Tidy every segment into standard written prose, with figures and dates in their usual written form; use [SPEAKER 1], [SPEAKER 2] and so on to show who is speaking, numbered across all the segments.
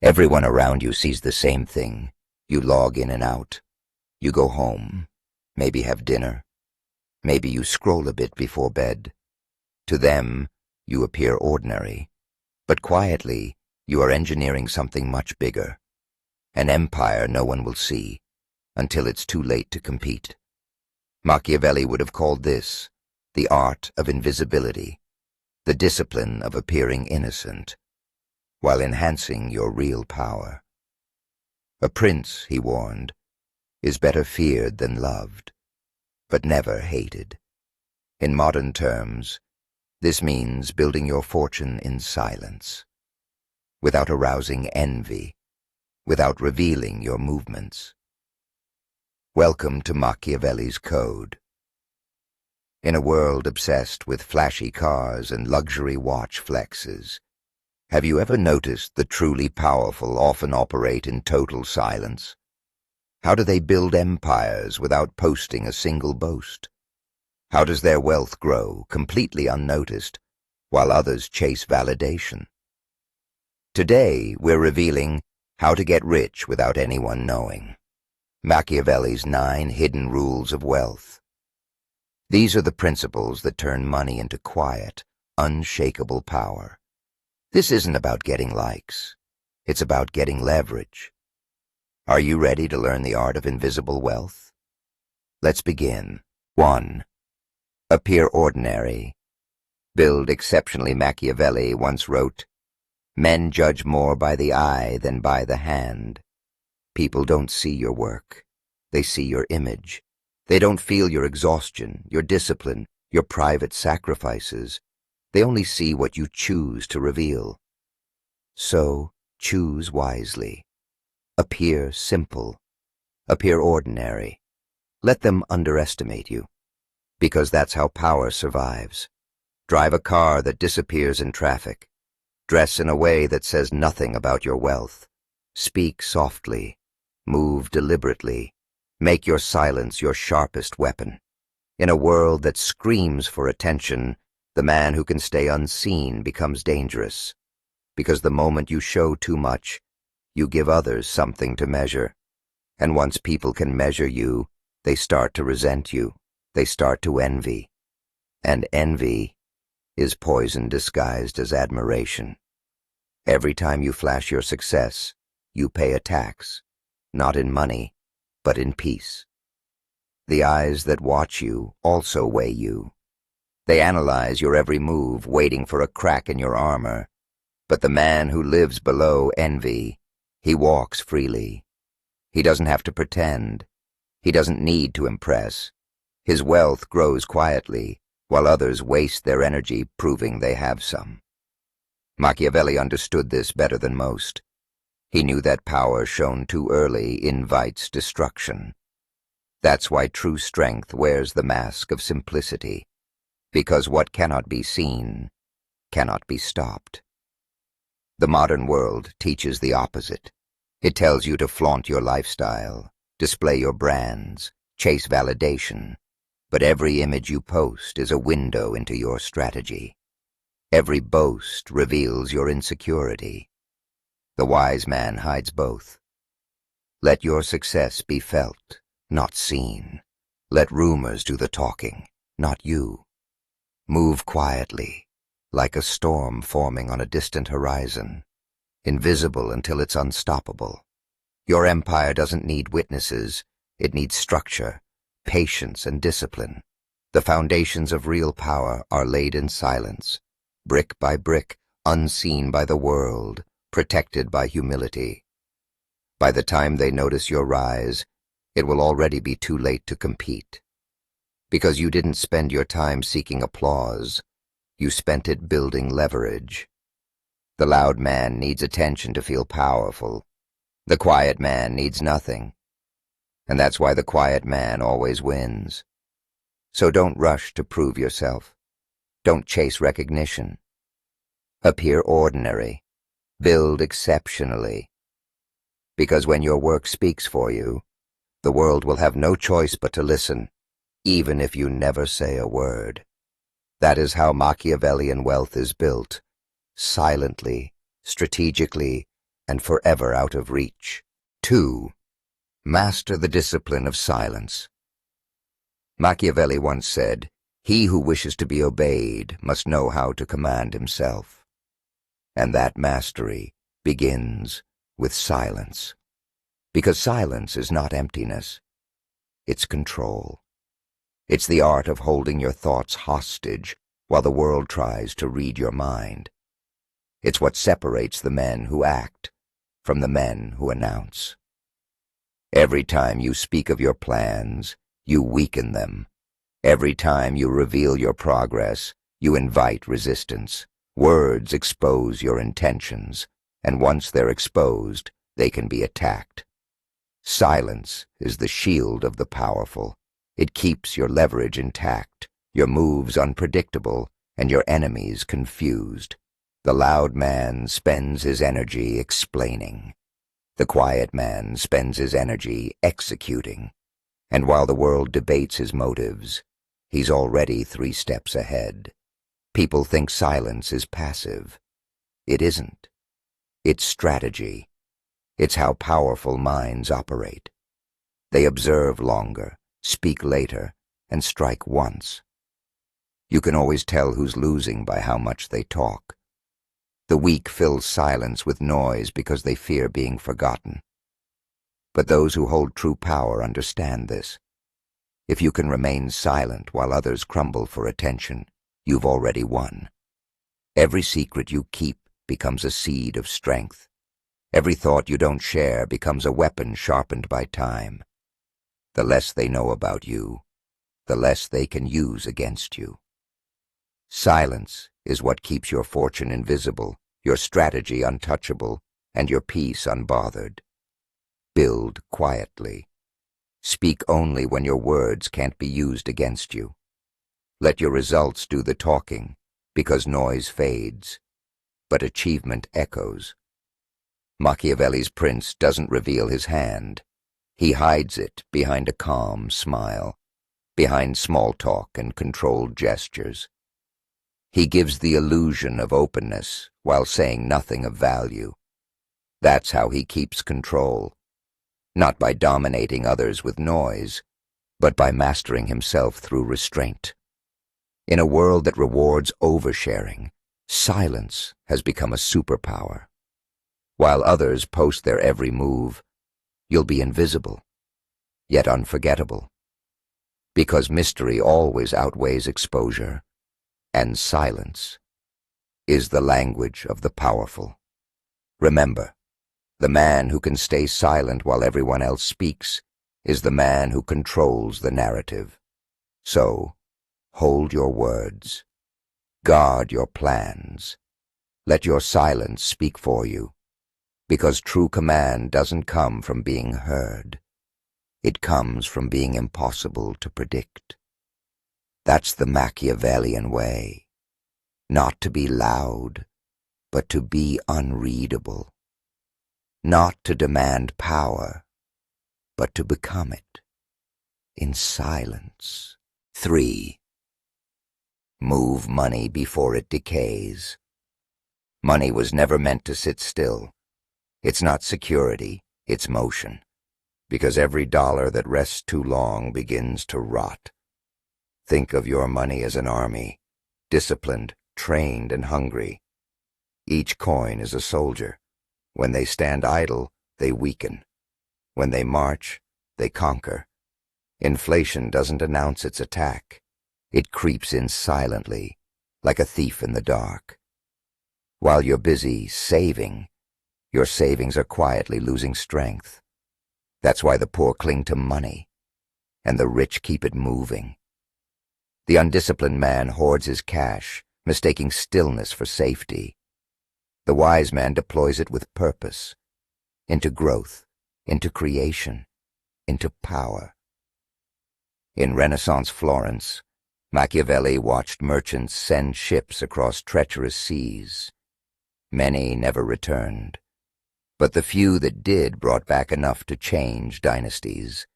[SPEAKER 1] Everyone around you sees the same thing. You log in and out. You go home, maybe have dinner. Maybe you scroll a bit before bed. To them, you appear ordinary. But quietly, you are engineering something much bigger. An empire no one will see, until it's too late to compete. Machiavelli would have called this the art of invisibility, the discipline of appearing innocent, while enhancing your real power. A prince, he warned, is better feared than loved, but never hated. In modern terms, this means building your fortune in silence, without arousing envy, without revealing your movements. Welcome to Machiavelli's Code. In a world obsessed with flashy cars and luxury watch flexes, have you ever noticed the truly powerful often operate in total silence? How do they build empires without posting a single boast? How does their wealth grow completely unnoticed, while others chase validation? Today, we're revealing how to get rich without anyone knowing. Machiavelli's 9 hidden rules of wealth. These are the principles that turn money into quiet, unshakable power. This isn't about getting likes. It's about getting leverage. Are you ready to learn the art of invisible wealth? Let's begin. 1. Appear ordinary. Build exceptionally. Machiavelli once wrote, "Men judge more by the eye than by the hand." People don't see your work. They see your image. They don't feel your exhaustion, your discipline, your private sacrifices. They only see what you choose to reveal. So, choose wisely. Appear simple. Appear ordinary. Let them underestimate you, because that's how power survives. Drive a car that disappears in traffic. Dress in a way that says nothing about your wealth. Speak softly. Move deliberately. Make your silence your sharpest weapon. In a world that screams for attention, the man who can stay unseen becomes dangerous, because the moment you show too much, you give others something to measure. And once people can measure you, they start to resent you. They start to envy. And envy is poison disguised as admiration. Every time you flash your success, you pay a tax, not in money, but in peace. The eyes that watch you also weigh you. They analyze your every move, waiting for a crack in your armor. But the man who lives below envy, he walks freely. He doesn't have to pretend. He doesn't need to impress. His wealth grows quietly, while others waste their energy proving they have some. Machiavelli understood this better than most. He knew that power shown too early invites destruction. That's why true strength wears the mask of simplicity, because what cannot be seen cannot be stopped. The modern world teaches the opposite. It tells you to flaunt your lifestyle, display your brands, chase validation. But every image you post is a window into your strategy. Every boast reveals your insecurity. The wise man hides both. Let your success be felt, not seen. Let rumors do the talking, not you. Move quietly, like a storm forming on a distant horizon, invisible until it's unstoppable. Your empire doesn't need witnesses, it needs structure, patience, and discipline. The foundations of real power are laid in silence, brick by brick, unseen by the world, protected by humility. By the time they notice your rise, it will already be too late to compete. Because you didn't spend your time seeking applause, you spent it building leverage. The loud man needs attention to feel powerful. The quiet man needs nothing. And that's why the quiet man always wins. So don't rush to prove yourself. Don't chase recognition. Appear ordinary. Build exceptionally. Because when your work speaks for you, the world will have no choice but to listen, even if you never say a word. That is how Machiavellian wealth is built, silently, strategically, and forever out of reach. 2. Master the discipline of silence. Machiavelli once said, "He who wishes to be obeyed must know how to command himself." And that mastery begins with silence. Because silence is not emptiness. It's control. It's the art of holding your thoughts hostage while the world tries to read your mind. It's what separates the men who act from the men who announce. Every time you speak of your plans, you weaken them. Every time you reveal your progress, you invite resistance. Words expose your intentions, and once they're exposed, they can be attacked. Silence is the shield of the powerful. It keeps your leverage intact, your moves unpredictable, and your enemies confused. The loud man spends his energy explaining. The quiet man spends his energy executing. And while the world debates his motives, he's already 3 steps ahead. People think silence is passive. It isn't. It's strategy. It's how powerful minds operate. They observe longer, speak later, and strike once. You can always tell who's losing by how much they talk. The weak fill silence with noise because they fear being forgotten. But those who hold true power understand this. If you can remain silent while others crumble for attention, you've already won. Every secret you keep becomes a seed of strength. Every thought you don't share becomes a weapon sharpened by time. The less they know about you, the less they can use against you. Silence is what keeps your fortune invisible, your strategy untouchable, and your peace unbothered. Build quietly. Speak only when your words can't be used against you. Let your results do the talking, because noise fades, but achievement echoes. Machiavelli's prince doesn't reveal his hand. He hides it behind a calm smile, behind small talk and controlled gestures. He gives the illusion of openness while saying nothing of value. That's how he keeps control, not by dominating others with noise, but by mastering himself through restraint. In a world that rewards oversharing, silence has become a superpower. While others post their every move, you'll be invisible, yet unforgettable. Because mystery always outweighs exposure, and silence is the language of the powerful. Remember, the man who can stay silent while everyone else speaks is the man who controls the narrative. So, hold your words. Guard your plans. Let your silence speak for you, because true command doesn't come from being heard. It comes from being impossible to predict. That's the Machiavellian way. Not to be loud, but to be unreadable. Not to demand power, but to become it in silence. 3. Move money before it decays. Money was never meant to sit still. It's not security, it's motion. Because every dollar that rests too long begins to rot. Think of your money as an army, disciplined, trained, and hungry. Each coin is a soldier. When they stand idle, they weaken. When they march, they conquer. Inflation doesn't announce its attack. It creeps in silently, like a thief in the dark. While you're busy saving, your savings are quietly losing strength. That's why the poor cling to money, and the rich keep it moving. The undisciplined man hoards his cash, mistaking stillness for safety. The wise man deploys it with purpose, into growth, into creation, into power. In Renaissance Florence, Machiavelli watched merchants send ships across treacherous seas. Many never returned, but the few that did brought back enough to change dynasties.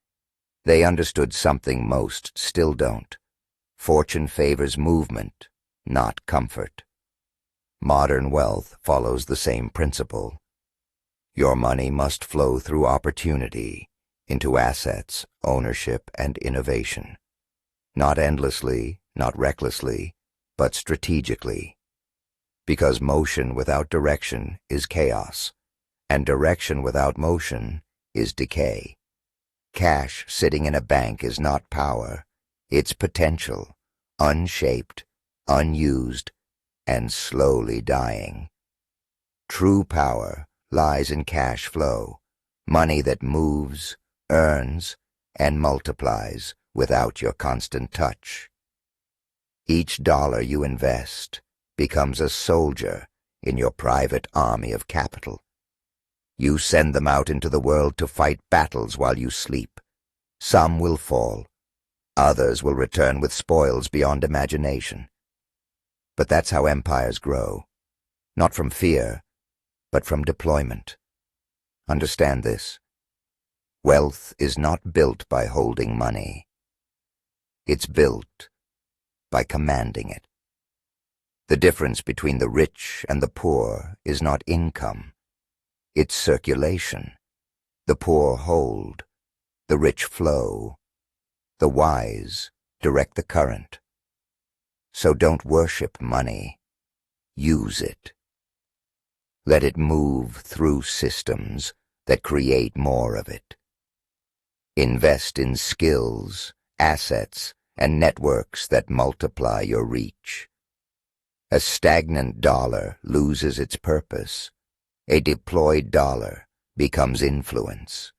[SPEAKER 1] They understood something most still don't. Fortune favors movement, not comfort. Modern wealth follows the same principle. Your money must flow through opportunity into assets, ownership, and innovation. Not endlessly, not recklessly, but strategically. Because motion without direction is chaos, and direction without motion is decay. Cash sitting in a bank is not power, it's potential, unshaped, unused, and slowly dying. True power lies in cash flow, money that moves, earns, and multiplies without your constant touch. Each dollar you invest becomes a soldier in your private army of capital. You send them out into the world to fight battles while you sleep. Some will fall. Others will return with spoils beyond imagination. But that's how empires grow. Not from fear, but from deployment. Understand this. Wealth is not built by holding money. It's built by commanding it. The difference between the rich and the poor is not income. It's circulation. The poor hold. The rich flow. The wise direct the current. So don't worship money. Use it. Let it move through systems that create more of it. Invest in skills, assets, and networks that multiply your reach. A stagnant dollar loses its purpose. A deployed dollar becomes influence.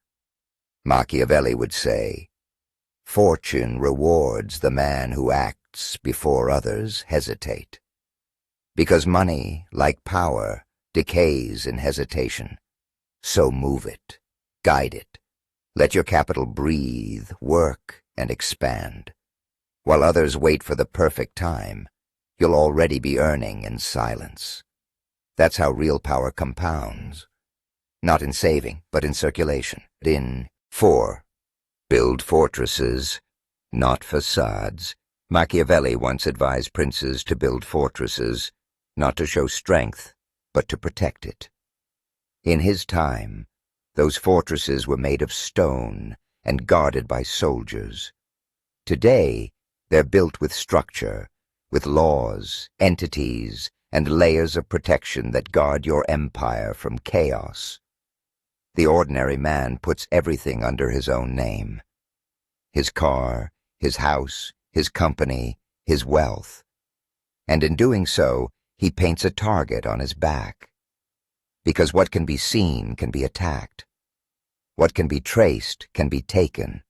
[SPEAKER 1] Machiavelli would say, "Fortune rewards the man who acts before others hesitate." Because money, like power, decays in hesitation. So move it, guide it. Let your capital breathe, work, and expand. While others wait for the perfect time, you'll already be earning in silence. That's how real power compounds. Not in saving, but in circulation. 4. Build fortresses, not facades. Machiavelli once advised princes to build fortresses, not to show strength, but to protect it. In his time, those fortresses were made of stone and guarded by soldiers. Today, they're built with structure, with laws, entities, and layers of protection that guard your empire from chaos. The ordinary man puts everything under his own name. His car, his house, his company, his wealth. And in doing so, he paints a target on his back. Because what can be seen can be attacked. What can be traced can be taken.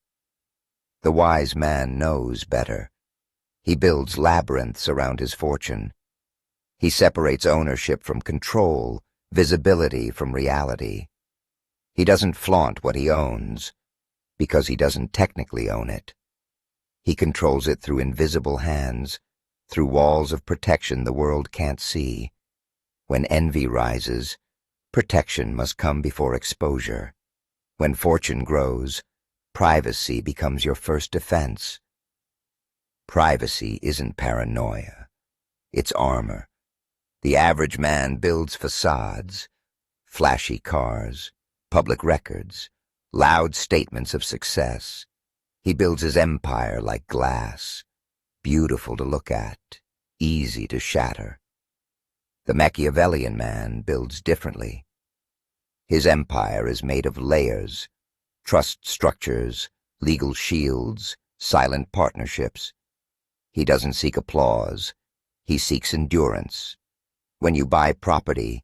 [SPEAKER 1] The wise man knows better. He builds labyrinths around his fortune. He separates ownership from control, visibility from reality. He doesn't flaunt what he owns, because he doesn't technically own it. He controls it through invisible hands, through walls of protection the world can't see. When envy rises, protection must come before exposure. When fortune grows, privacy becomes your first defense. Privacy isn't paranoia. It's armor. The average man builds facades, flashy cars, public records, loud statements of success. He builds his empire like glass, beautiful to look at, easy to shatter. The Machiavellian man builds differently. His empire is made of layers, trust structures, legal shields, silent partnerships. He doesn't seek applause. He seeks endurance. When you buy property,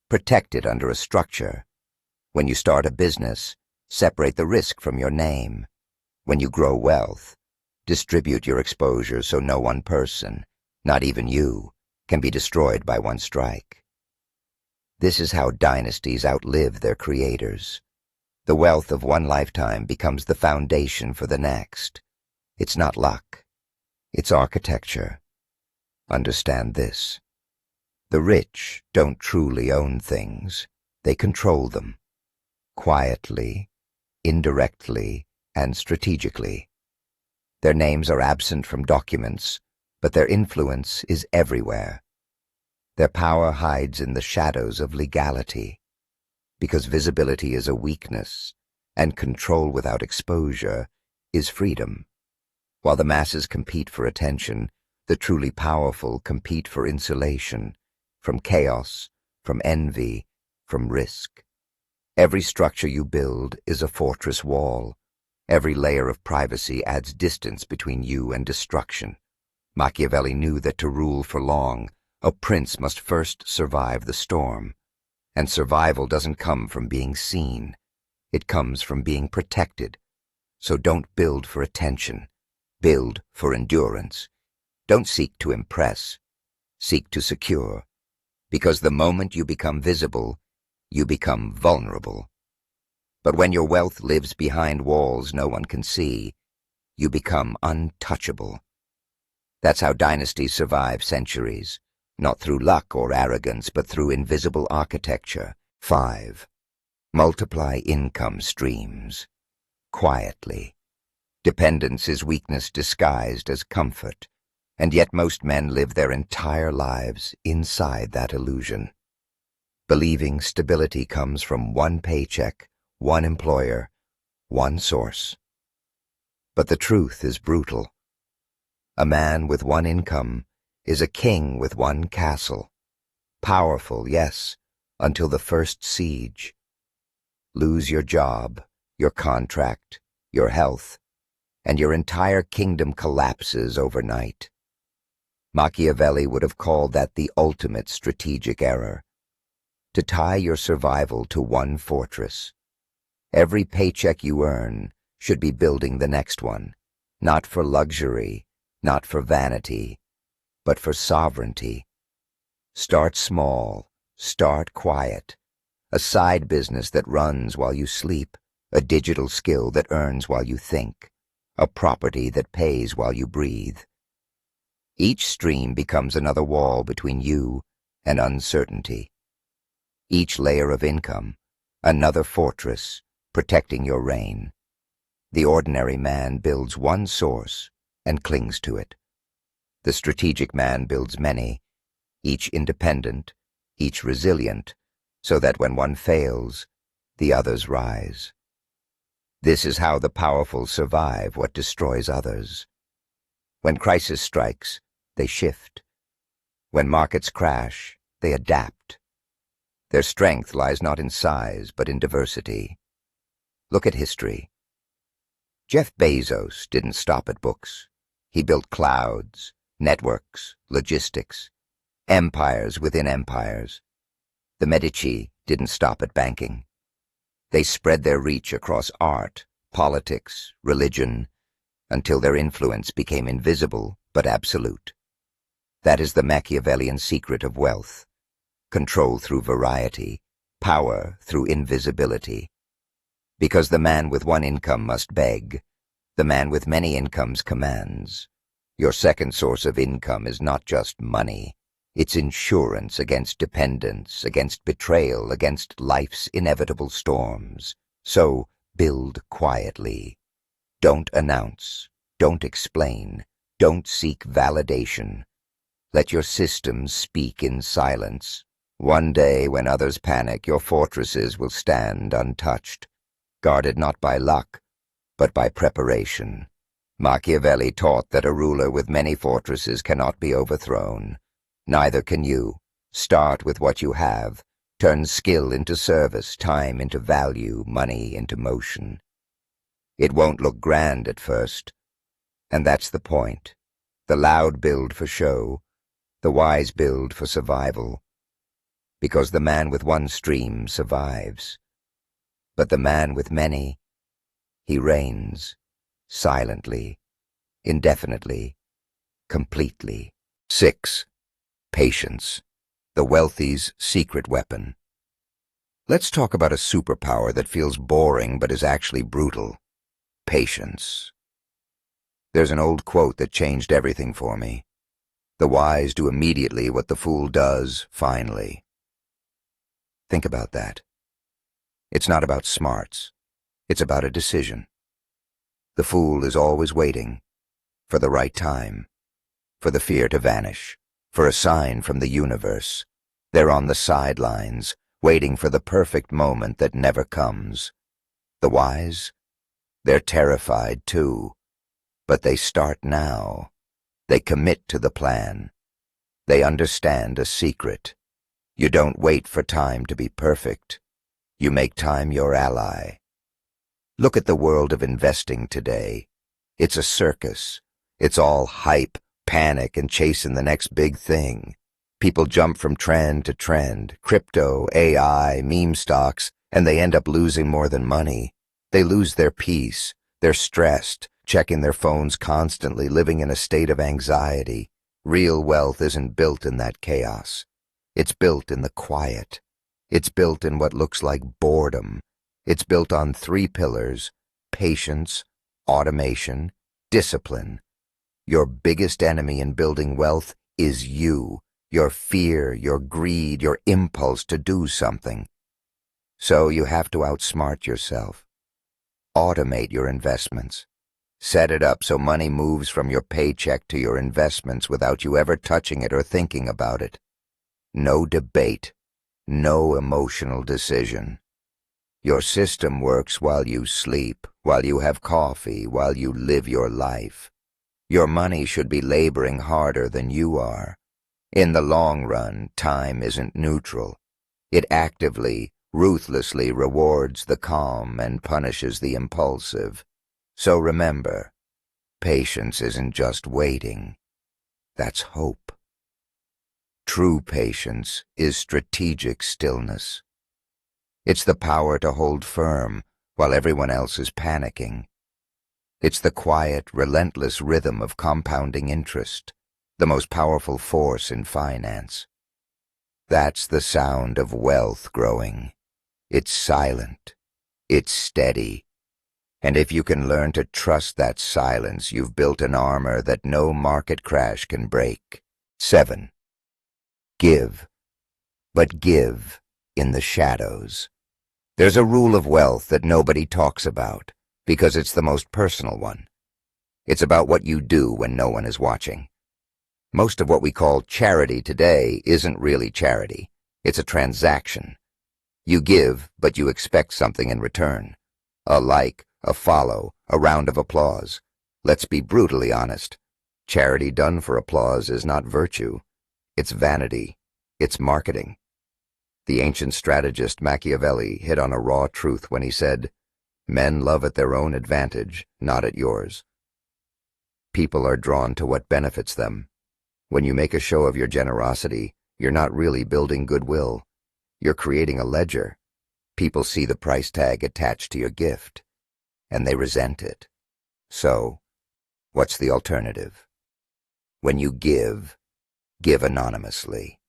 [SPEAKER 1] protect it under a structure. When you start a business, separate the risk from your name. When you grow wealth, distribute your exposure so no one person, not even you, can be destroyed by one strike. This is how dynasties outlive their creators. The wealth of one lifetime becomes the foundation for the next. It's not luck. It's architecture. Understand this. The rich don't truly own things. They control them. Quietly, indirectly, and strategically. Their names are absent from documents, but their influence is everywhere. Their power hides in the shadows of legality. because visibility is a weakness, and control without exposure is freedom. While the masses compete for attention, the truly powerful compete for insulation, from chaos, from envy, from risk. Every structure you build is a fortress wall. Every layer of privacy adds distance between you and destruction. Machiavelli knew that to rule for long, a prince must first survive the storm. And survival doesn't come from being seen. It comes from being protected. So don't build for attention. Build for endurance. Don't seek to impress. Seek to secure. Because the moment you become visible, you become vulnerable. But when your wealth lives behind walls no one can see, you become untouchable. That's how dynasties survive centuries, not through luck or arrogance, but through invisible architecture. 5. Multiply income streams. Quietly. Dependence is weakness disguised as comfort, and yet most men live their entire lives inside that illusion, believing stability comes from one paycheck, one employer, one source. But the truth is brutal. A man with one income is a king with one castle. Powerful, yes, until the first siege. Lose your job, your contract, your health, and your entire kingdom collapses overnight. Machiavelli would have called that the ultimate strategic error. To tie your survival to one fortress. Every paycheck you earn should be building the next one, not for luxury, not for vanity, but for sovereignty. Start small, start quiet. A side business that runs while you sleep, a digital skill that earns while you think, a property that pays while you breathe. Each stream becomes another wall between you and uncertainty. Each layer of income, another fortress protecting your reign. The ordinary man builds one source and clings to it. The strategic man builds many, each independent, each resilient, so that when one fails, the others rise. This is how the powerful survive what destroys others. When crisis strikes, they shift. When markets crash, they adapt. Their strength lies not in size, but in diversity. Look at history. Jeff Bezos didn't stop at books. He built clouds, networks, logistics, empires within empires. The Medici didn't stop at banking. They spread their reach across art, politics, religion, until their influence became invisible but absolute. That is the Machiavellian secret of wealth. Control through variety, power through invisibility. Because the man with one income must beg, the man with many incomes commands. Your second source of income is not just money. It's insurance against dependence, against betrayal, against life's inevitable storms. So build quietly. Don't announce. Don't explain. Don't seek validation. Let your systems speak in silence. One day, when others panic, your fortresses will stand untouched, guarded not by luck, but by preparation. Machiavelli taught that a ruler with many fortresses cannot be overthrown. Neither can you. Start with what you have. Turn skill into service, time into value, money into motion. It won't look grand at first, and that's the point. The loud build for show, the wise build for survival. Because the man with one stream survives. But the man with many, he reigns, silently, indefinitely, completely. 6. Patience, the wealthy's secret weapon. Let's talk about a superpower that feels boring but is actually brutal. Patience. There's an old quote that changed everything for me. The wise do immediately what the fool does finally. Think about that. It's not about smarts. It's about a decision. The fool is always waiting for the right time, for the fear to vanish, for a sign from the universe. They're on the sidelines, waiting for the perfect moment that never comes. The wise? They're terrified too, but they start now. They commit to the plan. They understand a secret. You don't wait for time to be perfect. You make time your ally. Look at the world of investing today. It's a circus. It's all hype, panic, and chasing the next big thing. People jump from trend to trend, crypto, AI, meme stocks, and they end up losing more than money. They lose their peace. They're stressed, checking their phones constantly, living in a state of anxiety. Real wealth isn't built in that chaos. It's built in the quiet. It's built in what looks like boredom. It's built on 3 pillars: patience, automation, discipline. Your biggest enemy in building wealth is you, your fear, your greed, your impulse to do something. So you have to outsmart yourself. Automate your investments. Set it up so money moves from your paycheck to your investments without you ever touching it or thinking about it. No debate. No emotional decision. Your system works while you sleep, while you have coffee, while you live your life. Your money should be laboring harder than you are. In the long run, time isn't neutral. It actively, ruthlessly rewards the calm and punishes the impulsive. So remember, patience isn't just waiting. That's hope. True patience is strategic stillness. It's the power to hold firm while everyone else is panicking. It's the quiet, relentless rhythm of compounding interest, the most powerful force in finance. That's the sound of wealth growing. It's silent. It's steady. And if you can learn to trust that silence, you've built an armor that no market crash can break. 7. Give. But give in the shadows. There's a rule of wealth that nobody talks about, because it's the most personal one. It's about what you do when no one is watching. Most of what we call charity today isn't really charity. It's a transaction. You give, but you expect something in return. A like, a follow, a round of applause. Let's be brutally honest. Charity done for applause is not virtue. It's vanity. It's marketing. The ancient strategist Machiavelli hit on a raw truth when he said, "Men love at their own advantage, not at yours." People are drawn to what benefits them. When you make a show of your generosity, you're not really building goodwill. You're creating a ledger. People see the price tag attached to your gift, and they resent it. So, what's the alternative? When you give anonymously.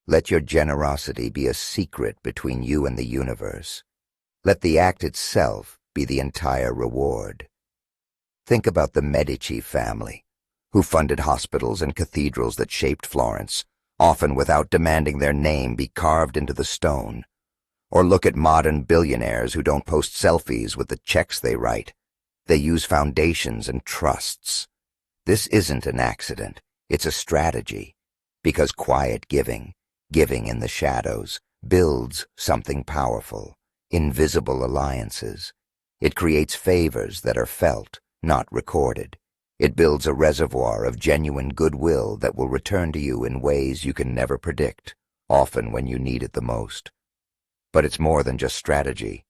[SPEAKER 1] Let your generosity be a secret between you and the universe. Let the act itself be the entire reward. Think about the Medici family, who funded hospitals and cathedrals that shaped Florence, often without demanding their name be carved into the stone. Or look at modern billionaires who don't post selfies with the checks they write. They use foundations and trusts. This isn't an accident. It's a strategy. Because quiet giving in the shadows, builds something powerful, invisible alliances. It creates favors that are felt, not recorded. It builds a reservoir of genuine goodwill that will return to you in ways you can never predict, often when you need it the most. But it's more than just strategy.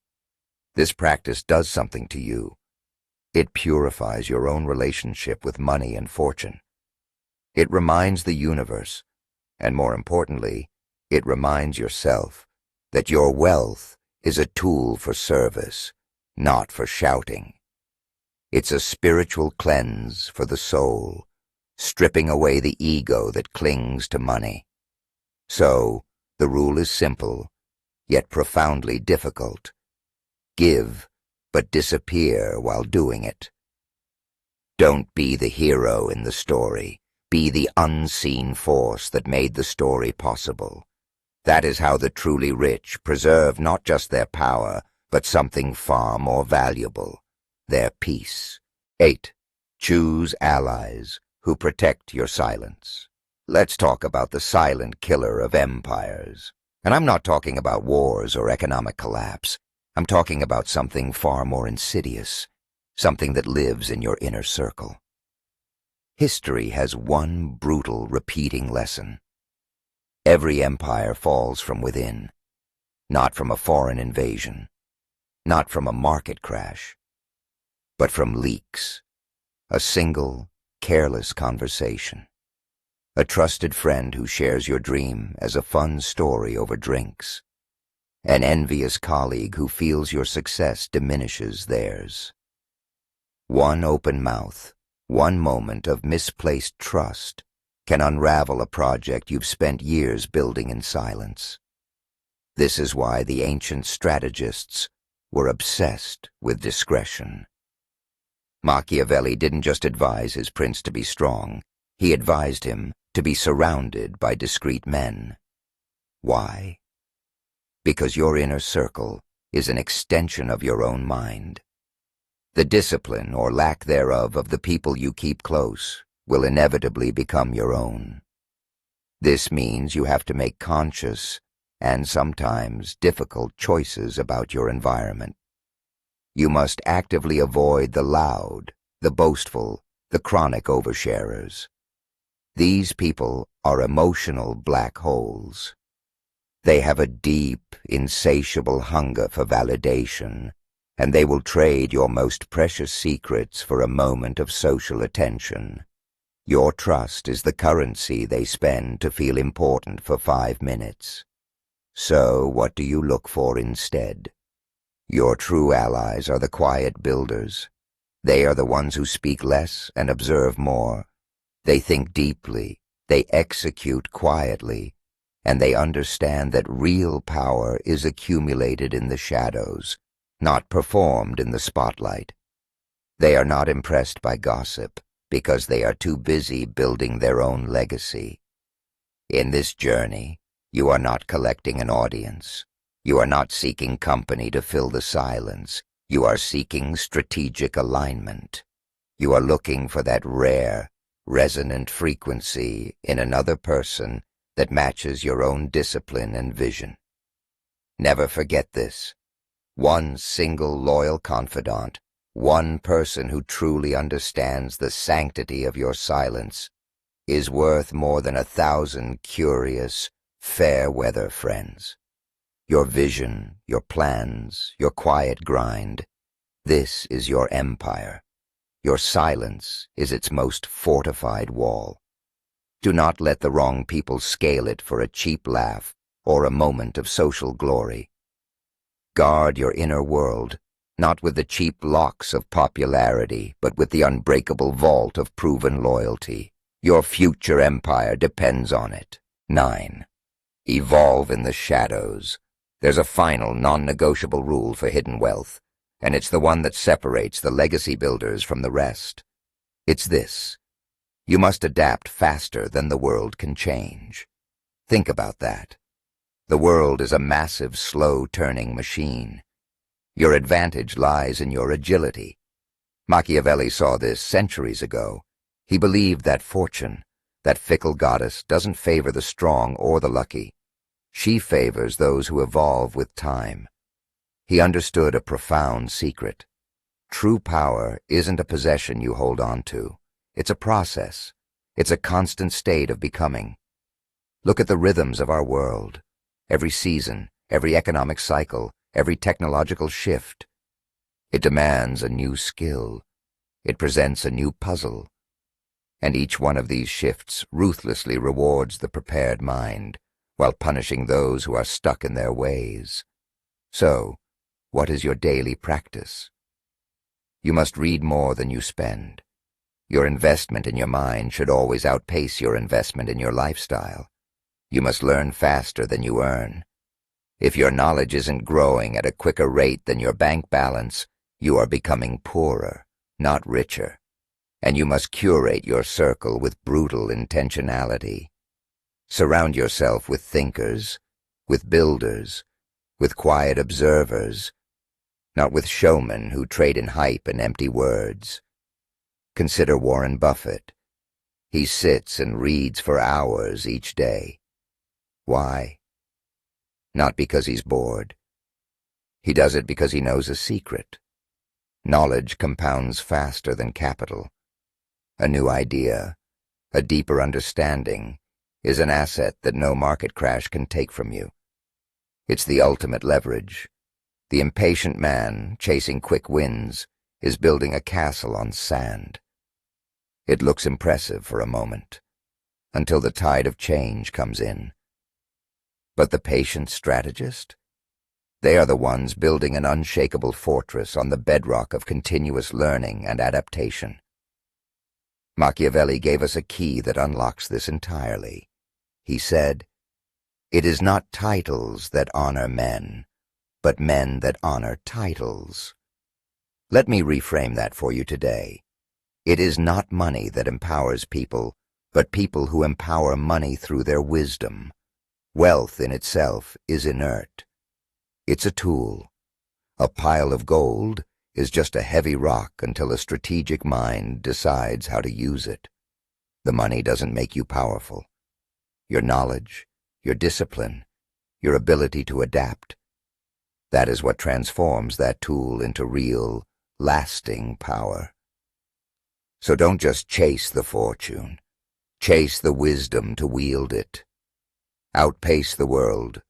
[SPEAKER 1] This practice does something to you. It purifies your own relationship with money and fortune. It reminds the universe, and more importantly, it reminds yourself that your wealth is a tool for service, not for shouting. It's a spiritual cleanse for the soul, stripping away the ego that clings to money. So, the rule is simple, yet profoundly difficult. Give, but disappear while doing it. Don't be the hero in the story. Be the unseen force that made the story possible. That is how the truly rich preserve not just their power, but something far more valuable, their peace. 8. Choose allies who protect your silence. Let's talk about the silent killer of empires, And I'm not talking about wars or economic collapse. I'm talking about something far more insidious, something that lives in your inner circle. History has one brutal, repeating lesson. Every empire falls from within, not from a foreign invasion, not from a market crash, but from leaks, a single, careless conversation, a trusted friend who shares your dream as a fun story over drinks, an envious colleague who feels your success diminishes theirs. One open mouth, one moment of misplaced trust can unravel a project you've spent years building in silence. This is why the ancient strategists were obsessed with discretion. Machiavelli didn't just advise his prince to be strong, he advised him to be surrounded by discreet men. Why? Because your inner circle is an extension of your own mind. The discipline or lack thereof of the people you keep close will inevitably become your own. This means you have to make conscious and sometimes difficult choices about your environment. You must actively avoid the loud, the boastful, the chronic oversharers. These people are emotional black holes. They have a deep, insatiable hunger for validation, and they will trade your most precious secrets for a moment of social attention. Your trust is the currency they spend to feel important for 5 minutes. So what do you look for instead? Your true allies are the quiet builders. They are the ones who speak less and observe more. They think deeply, they execute quietly, and they understand that real power is accumulated in the shadows, not performed in the spotlight. They are not impressed by gossip because they are too busy building their own legacy. In this journey, you are not collecting an audience. You are not seeking company to fill the silence. You are seeking strategic alignment. You are looking for that rare, resonant frequency in another person that matches your own discipline and vision. Never forget this. One single loyal confidant, one person who truly understands the sanctity of your silence, is worth more than 1,000 curious, fair-weather friends. Your vision, your plans, your quiet grind, this is your empire. Your silence is its most fortified wall. Do not let the wrong people scale it for a cheap laugh or a moment of social glory. Guard your inner world, not with the cheap locks of popularity, but with the unbreakable vault of proven loyalty. Your future empire depends on it. 9. Evolve in the shadows. There's a final, non-negotiable rule for hidden wealth, and it's the one that separates the legacy builders from the rest. It's this: you must adapt faster than the world can change. Think about that. The world is a massive, slow-turning machine. Your advantage lies in your agility. Machiavelli saw this centuries ago. He believed that fortune, that fickle goddess, doesn't favor the strong or the lucky. She favors those who evolve with time. He understood a profound secret. True power isn't a possession you hold on to. It's a process. It's a constant state of becoming. Look at the rhythms of our world. Every season, every economic cycle, every technological shift. It demands a new skill. It presents a new puzzle. And each one of these shifts ruthlessly rewards the prepared mind, while punishing those who are stuck in their ways. So, what is your daily practice? You must read more than you spend. Your investment in your mind should always outpace your investment in your lifestyle. You must learn faster than you earn. If your knowledge isn't growing at a quicker rate than your bank balance, you are becoming poorer, not richer. And you must curate your circle with brutal intentionality. Surround yourself with thinkers, with builders, with quiet observers, not with showmen who trade in hype and empty words. Consider Warren Buffett. He sits and reads for hours each day. Why? not because he's bored. He does it because he knows a secret. Knowledge compounds faster than capital. A new idea, a deeper understanding, is an asset that no market crash can take from you. It's the ultimate leverage. The impatient man, chasing quick wins, is building a castle on sand. It looks impressive for a moment, until the tide of change comes in. But the patient strategist? They are the ones building an unshakable fortress on the bedrock of continuous learning and adaptation. Machiavelli gave us a key that unlocks this entirely. He said, "It is not titles that honor men, but men that honor titles." Let me reframe that for you today. It is not money that empowers people, but people who empower money through their wisdom. Wealth in itself is inert. It's a tool. A pile of gold is just a heavy rock until a strategic mind decides how to use it. The money doesn't make you powerful. Your knowledge, your discipline, your ability to adapt, that is what transforms that tool into real, lasting power. So don't just chase the fortune. Chase the wisdom to wield it. Outpace the world,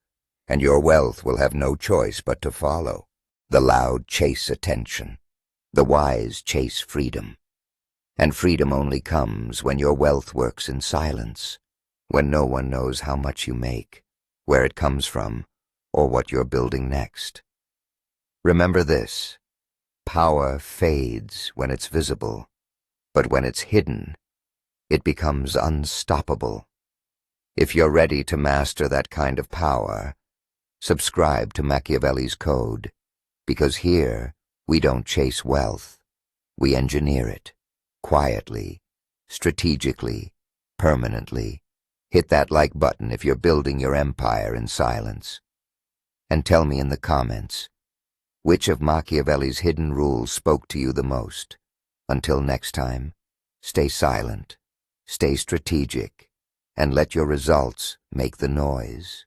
[SPEAKER 1] and your wealth will have no choice but to follow. The loud chase attention. The wise chase freedom. And freedom only comes when your wealth works in silence, when no one knows how much you make, where it comes from, or what you're building next. Remember this: power fades when it's visible, but when it's hidden, it becomes unstoppable. If you're ready to master that kind of power, subscribe to Machiavelli's Code, because here we don't chase wealth, we engineer it, quietly, strategically, permanently. Hit that like button if you're building your empire in silence. And tell me in the comments, which of Machiavelli's hidden rules spoke to you the most? Until next time, stay silent, stay strategic, and let your results make the noise.